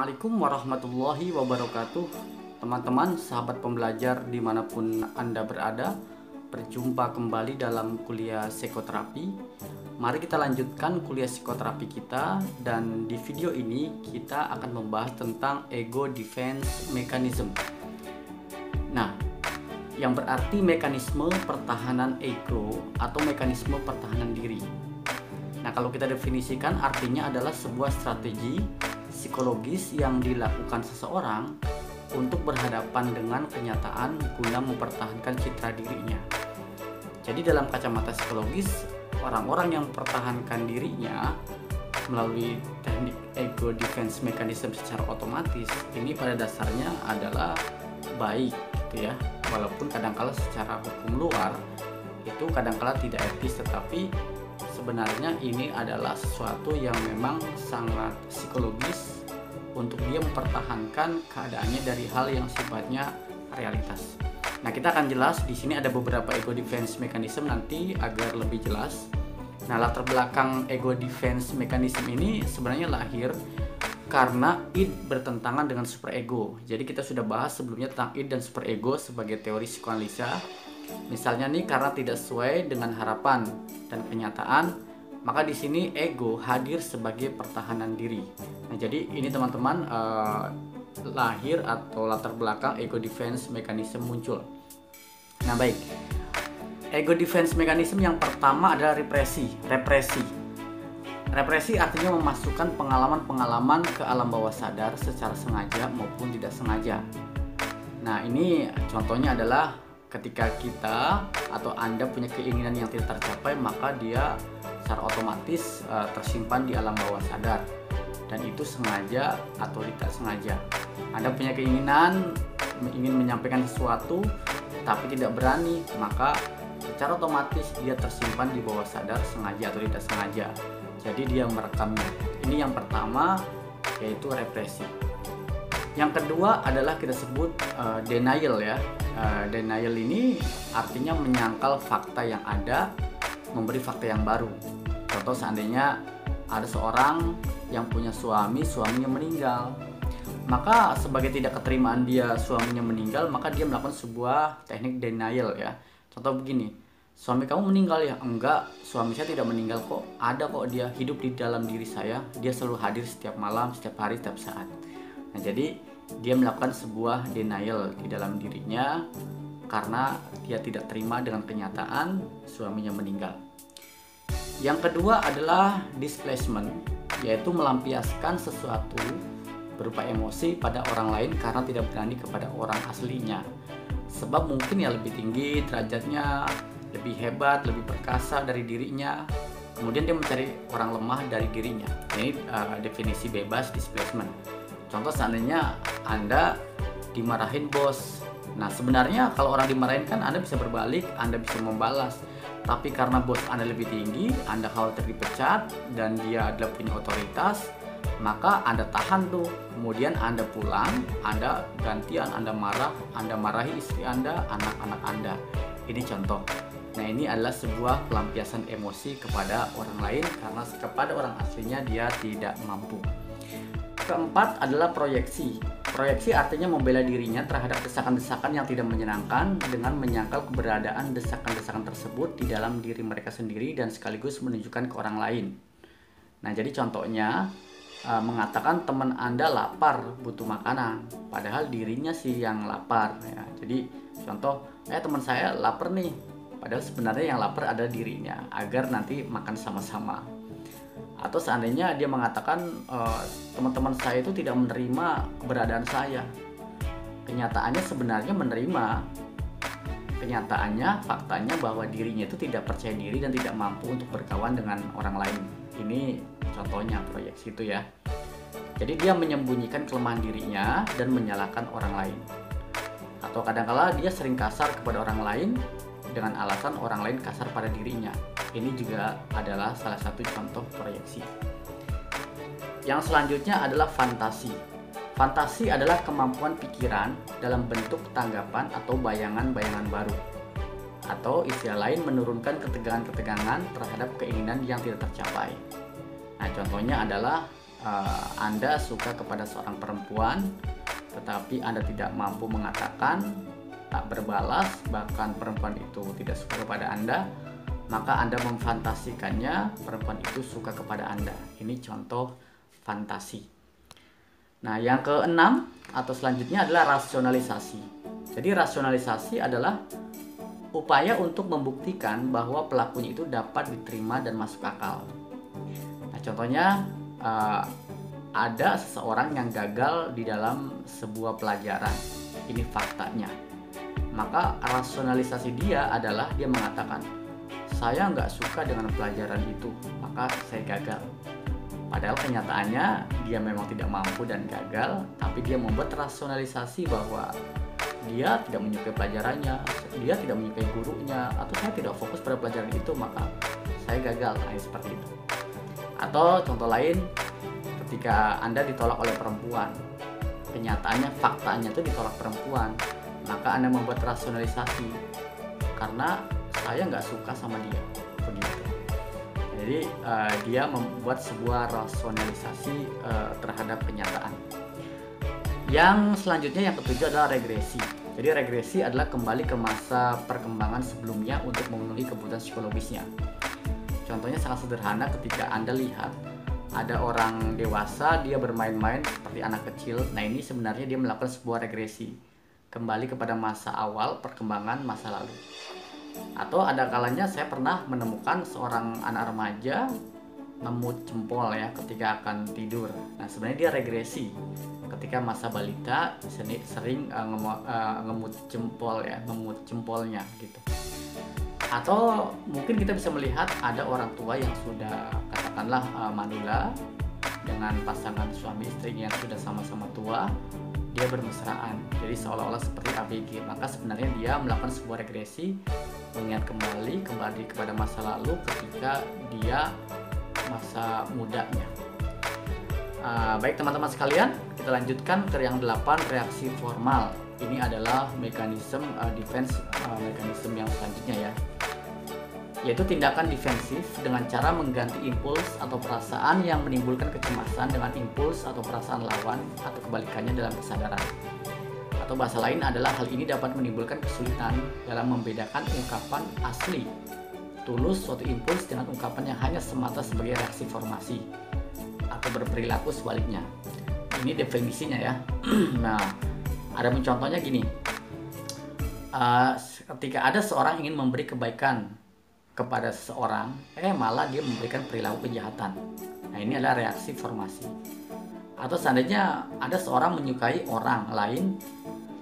Assalamualaikum warahmatullahi wabarakatuh. Teman-teman, sahabat pembelajar dimanapun Anda berada, berjumpa kembali dalam kuliah psikoterapi. Mari kita lanjutkan kuliah psikoterapi kita, dan di video ini kita akan membahas tentang ego defense mechanism. Nah, yang berarti mekanisme pertahanan ego atau mekanisme pertahanan diri. Nah, kalau kita definisikan, artinya adalah sebuah strategi psikologis yang dilakukan seseorang untuk berhadapan dengan kenyataan guna mempertahankan citra dirinya. Jadi dalam kacamata psikologis, orang-orang yang mempertahankan dirinya melalui teknik ego defense mechanism secara otomatis, ini pada dasarnya adalah baik gitu ya. Walaupun kadangkala secara hukum luar itu kadangkala tidak etis, tetapi sebenarnya ini adalah sesuatu yang memang sangat psikologis untuk dia mempertahankan keadaannya dari hal yang sifatnya realitas. Nah, kita akan jelas di sini ada beberapa ego defense mechanism nanti agar lebih jelas. Nah, latar belakang ego defense mechanism ini sebenarnya lahir karena id bertentangan dengan superego. Jadi kita sudah bahas sebelumnya tentang id dan superego sebagai teori psikoanalisa. Misalnya nih, karena tidak sesuai dengan harapan dan kenyataan, maka di sini ego hadir sebagai pertahanan diri. Nah, jadi ini teman-teman lahir atau latar belakang ego defense mechanism muncul. Nah, baik. Ego defense mechanism yang pertama adalah represi. Represi artinya memasukkan pengalaman-pengalaman ke alam bawah sadar secara sengaja maupun tidak sengaja. Nah, ini contohnya adalah ketika kita atau Anda punya keinginan yang tidak tercapai, maka dia secara otomatis tersimpan di alam bawah sadar, dan itu sengaja atau tidak sengaja. Anda punya keinginan ingin menyampaikan sesuatu tapi tidak berani, maka secara otomatis dia tersimpan di bawah sadar sengaja atau tidak sengaja. Jadi dia merekamnya. Ini yang pertama, yaitu represi. Yang kedua adalah kita sebut denial ya. Denial ini artinya menyangkal fakta yang ada, memberi fakta yang baru. Contoh, seandainya ada seorang yang punya suaminya meninggal, maka sebagai tidak keterimaan dia suaminya meninggal, maka dia melakukan sebuah teknik denial ya. Contoh begini, suami kamu meninggal ya? Enggak, suami saya tidak meninggal kok. Ada kok, dia hidup di dalam diri saya. Dia selalu hadir setiap malam, setiap hari, setiap saat. Nah, jadi dia melakukan sebuah denial di dalam dirinya karena dia tidak terima dengan kenyataan suaminya meninggal. Yang kedua adalah displacement, yaitu melampiaskan sesuatu berupa emosi pada orang lain karena tidak berani kepada orang aslinya. Sebab mungkin ya lebih tinggi derajatnya, lebih hebat, lebih perkasa dari dirinya. Kemudian dia mencari orang lemah dari dirinya. Ini definisi bebas displacement. Contoh, seandainya Anda dimarahin bos. Nah, sebenarnya kalau orang dimarahin kan Anda bisa berbalik, Anda bisa membalas. Tapi karena bos Anda lebih tinggi, Anda khawatir dipecat, dan dia adalah punya otoritas, maka Anda tahan tuh. Kemudian Anda pulang, Anda gantian, Anda marah, Anda marahi istri Anda, anak-anak Anda. Ini contoh. Nah, ini adalah sebuah pelampiasan emosi kepada orang lain karena kepada orang aslinya dia tidak mampu. Keempat adalah proyeksi. Proyeksi artinya membela dirinya terhadap desakan-desakan yang tidak menyenangkan dengan menyangkal keberadaan desakan-desakan tersebut di dalam diri mereka sendiri dan sekaligus menunjukkan ke orang lain. Nah, jadi contohnya mengatakan teman Anda lapar, butuh makanan, padahal dirinya sih yang lapar ya. Jadi contoh, teman saya lapar nih, padahal sebenarnya yang lapar adalah dirinya, agar nanti makan sama-sama. Atau seandainya dia mengatakan teman-teman saya itu tidak menerima keberadaan saya, kenyataannya sebenarnya menerima. Kenyataannya, faktanya bahwa dirinya itu tidak percaya diri dan tidak mampu untuk berkawan dengan orang lain. Ini contohnya proyeksi itu ya. Jadi dia menyembunyikan kelemahan dirinya dan menyalahkan orang lain. Atau kadangkala dia sering kasar kepada orang lain dengan alasan orang lain kasar pada dirinya. Ini juga adalah salah satu contoh proyeksi. Yang selanjutnya adalah fantasi. Fantasi adalah kemampuan pikiran dalam bentuk tanggapan atau bayangan-bayangan baru. Atau istilah lain, menurunkan ketegangan-ketegangan terhadap keinginan yang tidak tercapai. Nah, contohnya adalah Anda suka kepada seorang perempuan, tetapi Anda tidak mampu mengatakan, tak berbalas, bahkan perempuan itu tidak suka kepada Anda, maka Anda memfantasikannya perempuan itu suka kepada Anda. Ini contoh fantasi. Nah, yang keenam atau selanjutnya adalah rasionalisasi. Jadi rasionalisasi adalah upaya untuk membuktikan bahwa pelakunya itu dapat diterima dan masuk akal. Nah, contohnya ada seseorang yang gagal di dalam sebuah pelajaran. Ini faktanya. Maka rasionalisasi dia adalah dia mengatakan, saya nggak suka dengan pelajaran itu, maka saya gagal. Padahal kenyataannya dia memang tidak mampu dan gagal, tapi dia membuat rasionalisasi bahwa dia tidak menyukai pelajarannya, dia tidak menyukai gurunya, atau saya tidak fokus pada pelajaran itu, maka saya gagal. Nah, seperti itu. Atau contoh lain, ketika Anda ditolak oleh perempuan, kenyataannya faktanya itu ditolak perempuan, maka Anda membuat rasionalisasi karena saya nggak suka sama dia, begitu. Jadi dia membuat sebuah rasionalisasi terhadap kenyataan. Yang selanjutnya, yang ketujuh adalah regresi. Jadi regresi adalah kembali ke masa perkembangan sebelumnya untuk memenuhi kebutuhan psikologisnya. Contohnya sangat sederhana, ketika Anda lihat ada orang dewasa, dia bermain-main seperti anak kecil. Nah, ini sebenarnya dia melakukan sebuah regresi, kembali kepada masa awal perkembangan masa lalu. Atau ada kalanya saya pernah menemukan seorang anak remaja ngemut jempol ya ketika akan tidur. Nah, sebenarnya dia regresi ketika masa balita sering ngemut jempol ya, ngemut jempolnya gitu. Atau mungkin kita bisa melihat ada orang tua yang sudah katakanlah manula dengan pasangan suami istri yang sudah sama-sama tua, dia bermesraan, jadi seolah-olah seperti ABG. Maka sebenarnya dia melakukan sebuah regresi, mengingat kembali kepada masa lalu ketika dia masa mudanya. Baik teman-teman sekalian, kita lanjutkan ke yang 8, reaksi formal. Ini adalah mekanisme defense mekanisme yang selanjutnya ya, yaitu tindakan defensif dengan cara mengganti impuls atau perasaan yang menimbulkan kecemasan dengan impuls atau perasaan lawan atau kebalikannya dalam kesadaran. Atau bahasa lain adalah hal ini dapat menimbulkan kesulitan dalam membedakan ungkapan asli tulus suatu impuls dengan ungkapan yang hanya semata sebagai reaksi formasi atau berperilaku sebaliknya. Ini definisinya ya. Nah, ada contohnya gini. Ketika ada seorang ingin memberi kebaikan kepada seseorang, malah dia memberikan perilaku kejahatan. Nah, ini adalah reaksi formasi. Atau seandainya ada seorang menyukai orang lain,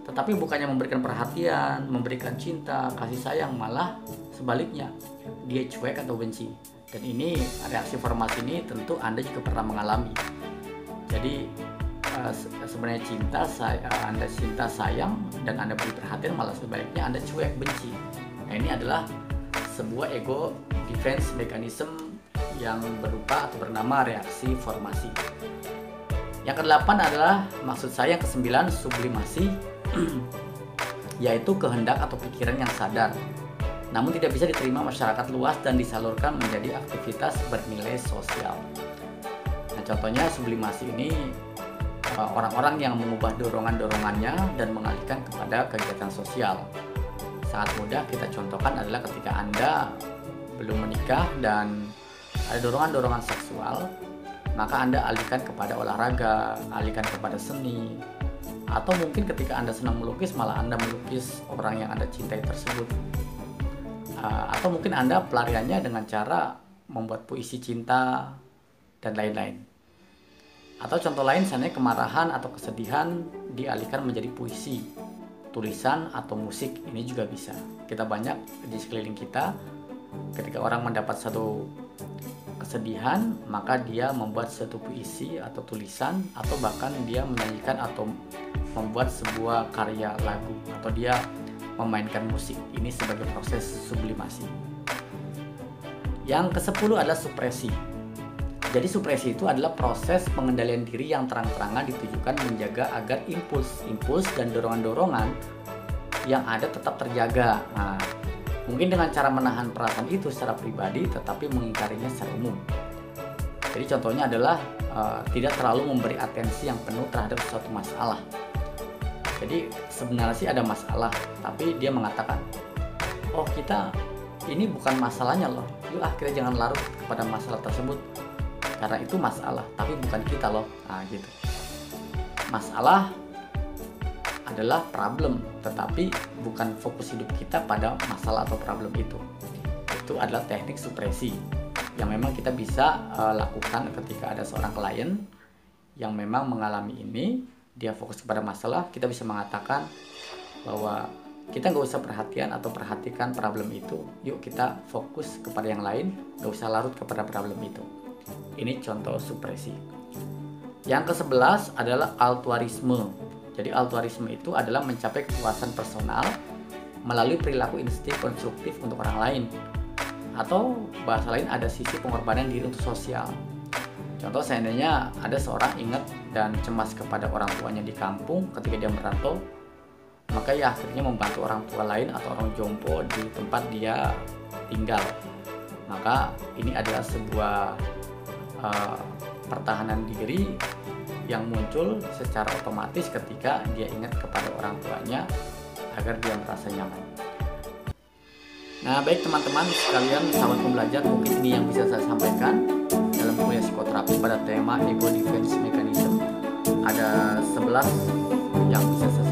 tetapi bukannya memberikan perhatian, memberikan cinta, kasih sayang, malah sebaliknya, dia cuek atau benci. Dan ini reaksi formasi ini tentu Anda juga pernah mengalami. Jadi sebenarnya Anda cinta sayang dan Anda beri perhatian, malah sebaliknya Anda cuek benci. Nah, ini adalah sebuah ego defense mechanism yang berupa atau bernama reaksi formasi. Yang ke-8 adalah, maksud saya yang ke-9, sublimasi, yaitu kehendak atau pikiran yang sadar namun tidak bisa diterima masyarakat luas dan disalurkan menjadi aktivitas bernilai sosial. Nah, contohnya sublimasi ini orang-orang yang mengubah dorongan-dorongannya dan mengalihkan kepada kegiatan sosial. Sangat mudah kita contohkan adalah ketika Anda belum menikah dan ada dorongan-dorongan seksual, maka Anda alihkan kepada olahraga, alihkan kepada seni, atau mungkin ketika Anda senang melukis, malah Anda melukis orang yang Anda cintai tersebut. Atau mungkin Anda pelariannya dengan cara membuat puisi cinta dan lain-lain. Atau contoh lain, misalnya kemarahan atau kesedihan dialihkan menjadi puisi, tulisan, atau musik. Ini juga bisa. Kita banyak di sekeliling kita, ketika orang mendapat satu kesedihan, maka dia membuat satu puisi atau tulisan, atau bahkan dia menyanyikan atau membuat sebuah karya lagu, atau dia memainkan musik. Ini sebagai proses sublimasi. Yang ke-10 adalah supresi. Jadi supresi itu adalah proses pengendalian diri yang terang-terangan ditujukan menjaga agar impuls dan dorongan-dorongan yang ada tetap terjaga. Nah, mungkin dengan cara menahan perasaan itu secara pribadi tetapi mengingkarinya secara umum. Jadi contohnya adalah tidak terlalu memberi atensi yang penuh terhadap suatu masalah. Jadi sebenarnya sih ada masalah, tapi dia mengatakan, oh kita ini bukan masalahnya loh, yuk kita jangan larut kepada masalah tersebut, karena itu masalah tapi bukan kita loh. Nah gitu. Masalah adalah problem, tetapi bukan fokus hidup kita pada masalah atau problem itu. Itu adalah teknik supresi yang memang kita bisa lakukan ketika ada seorang klien yang memang mengalami ini. Dia fokus kepada masalah, kita bisa mengatakan bahwa kita nggak usah perhatian atau perhatikan problem itu, yuk kita fokus kepada yang lain, nggak usah larut kepada problem itu. Ini contoh supresi. Yang ke-11 adalah altruisme. Jadi altruisme itu adalah mencapai kepuasan personal melalui perilaku insting konstruktif untuk orang lain, atau bahasa lain ada sisi pengorbanan diri untuk sosial. Contoh seandainya ada seorang ingat dan cemas kepada orang tuanya di kampung ketika dia merantau, maka ya akhirnya membantu orang tua lain atau orang jompo di tempat dia tinggal. Maka ini adalah sebuah pertahanan diri yang muncul secara otomatis ketika dia ingat kepada orang tuanya agar dia merasa nyaman. Nah baik teman-teman sekalian, sahabat pembelajar, mungkin ini yang bisa saya sampaikan dalam kuliah psikoterapi pada tema ego defense mechanism. Ada 11 yang bisa saya